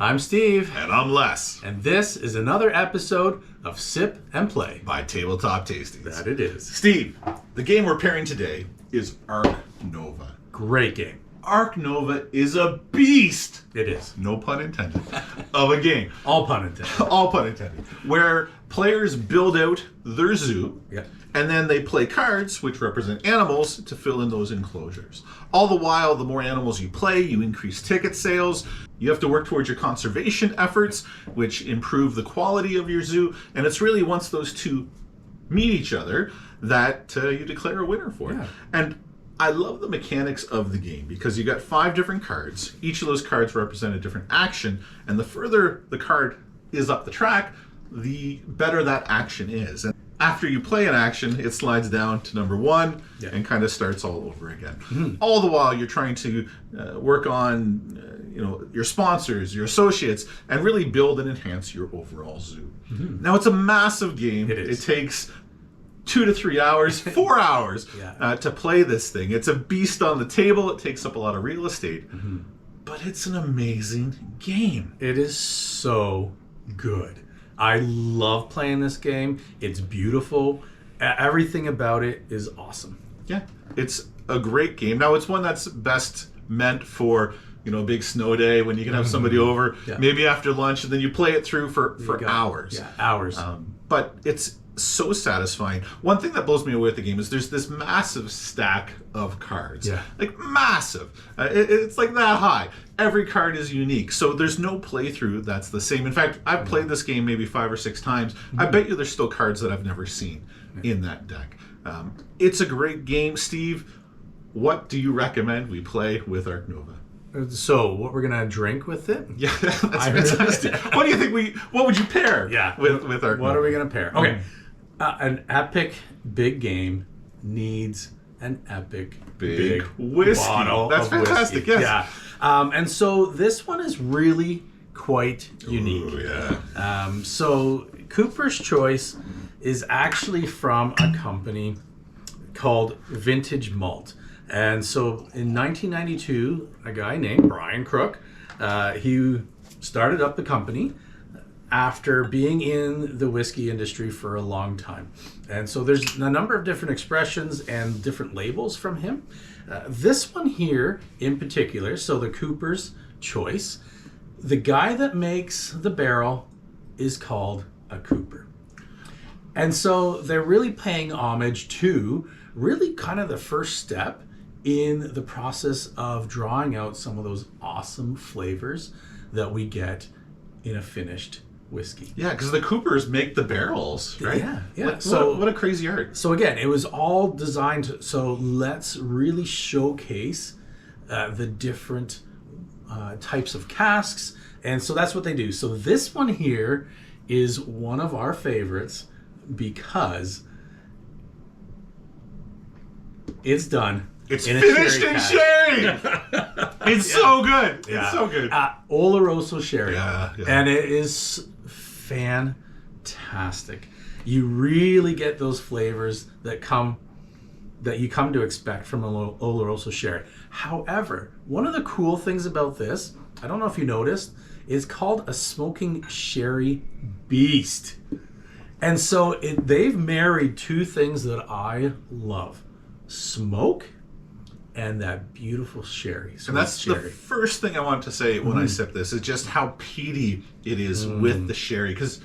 I'm Steve. And I'm Les. And this is another episode of Sip and Play by Tabletop Tastings. That it is. Steve, the game we're pairing today is Ark Nova. Great game. Ark Nova is a beast. It is. No pun intended. Of a game. All pun intended. All pun intended. Where players build out their zoo. Yep. And then they play cards, which represent animals, to fill in those enclosures. All the while, the more animals you play, you increase ticket sales. You have to work towards your conservation efforts, which improve the quality of your zoo. And it's really once those two meet each other that you declare a winner for it. Yeah. And I love the mechanics of the game because you got 5 different cards. Each of those cards represent a different action. And the further the card is up the track, the better that action is. And after you play an action, it slides down to number 1 and kind of starts all over again. Mm-hmm. All the while, you're trying to work on your sponsors, your associates, and really build and enhance your overall zoo. Mm-hmm. Now, it's a massive game. It is. It takes 2 to 3 hours, 4 hours to play this thing. It's a beast on the table. It takes up a lot of real estate. Mm-hmm. But it's an amazing game. It is so good. I love playing this game. It's beautiful. Everything about it is awesome. Yeah, it's a great game. Now, it's one that's best meant for, a big snow day when you can have somebody over, maybe after lunch, and then you play it through for hours. Yeah, hours. But it's so satisfying. One thing that blows me away with the game is there's this massive stack of cards. Yeah. Like massive. It's like that high. Every card is unique. So there's no playthrough that's the same. In fact, I've played this game maybe 5 or 6 times. Mm-hmm. I bet you there's still cards that I've never seen in that deck. It's a great game. Steve, what do you recommend we play with Ark Nova? So, what we're gonna drink with it? Yeah, that's fantastic. What do you think what would you pair with Ark Nova? What are we gonna pair? Okay. An epic big game needs an epic big whiskey. Bottle That's of fantastic, whiskey. yes. Yeah. And so this one is really quite unique. Ooh, yeah. So Cooper's Choice is actually from a company called Vintage Malt. And so in 1992, a guy named Brian Crook, he started up the company after being in the whiskey industry for a long time. And so there's a number of different expressions and different labels from him. This one here in particular, so the Cooper's Choice, the guy that makes the barrel is called a Cooper. And so they're really paying homage to really kind of the first step in the process of drawing out some of those awesome flavors that we get in a finished whiskey. Yeah, because the Coopers make the barrels, right? Yeah. What a crazy art. So again, it was all designed, so let's really showcase the different types of casks. And so that's what they do. So this one here is one of our favorites because it's done. It's finished in sherry. It's so good. Yeah. It's so good. Oloroso sherry. Yeah. And it is fantastic. You really get those flavors that you come to expect from Oloroso sherry. However, one of the cool things about this, I don't know if you noticed, is called a smoking sherry beast. And so they've married 2 things that I love. Smoke and that beautiful sherry. And that's the first thing I want to say when I sip this is just how peaty it is with the sherry. Because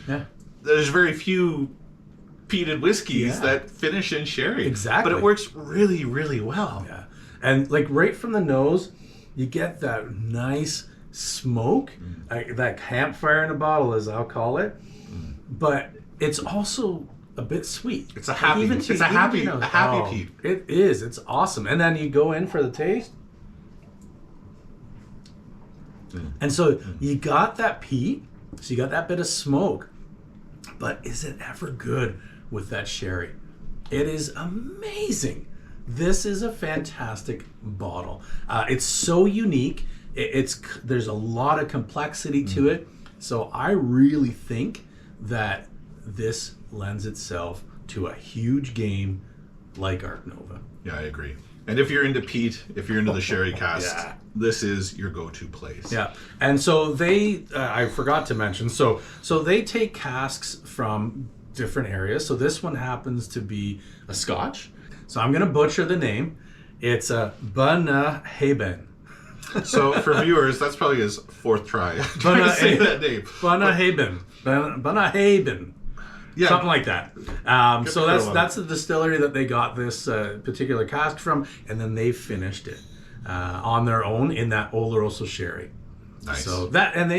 there's very few peated whiskeys that finish in sherry. Exactly. But it works really, really well. Yeah. And like right from the nose, you get that nice smoke, that campfire in a bottle, as I'll call it. But it's also a bit sweet. It's a happy peat. It is. It's awesome. And then you go in for the taste. And so you got that peat, so you got that bit of smoke. But is it ever good with that sherry? It is amazing. This is a fantastic bottle. It's so unique. There's a lot of complexity to it. So I really think that this lends itself to a huge game like Ark Nova. Yeah, I agree. And if you're into peat, if you're into the sherry cask, Yeah. this is your go-to place. Yeah, and so they, I forgot to mention, so they take casks from different areas. So this one happens to be a Scotch. So I'm going to butcher the name. It's a Bunnahabhain. So for viewers, that's probably his fourth try. Trying to say that name. Bunnahabhain. Bunnahabhain. Yeah. Something like that. So that's the distillery that they got this particular cask from, and then they finished it on their own in that Oloroso sherry. Nice. So that, and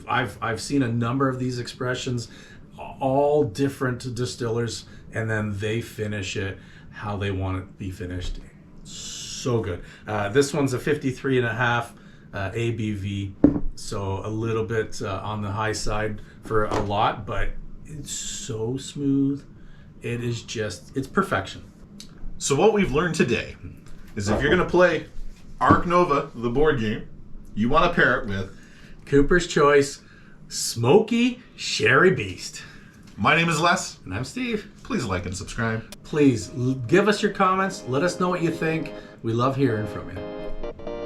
I've seen a number of these expressions, all different distillers, and then they finish it how they want it to be finished. So good. This one's a 53.5 ABV, so a little bit on the high side for a lot, but it's so smooth. It is just, it's perfection. So what we've learned today is if you're going to play Ark Nova, the board game, you want to pair it with Cooper's Choice Smoky Sherry Beast. My name is Les. And I'm Steve. Please like and subscribe. Please give us your comments. Let us know what you think. We love hearing from you.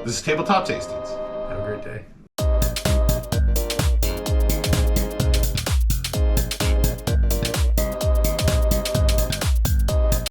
This is Tabletop Tastings. Have a great day.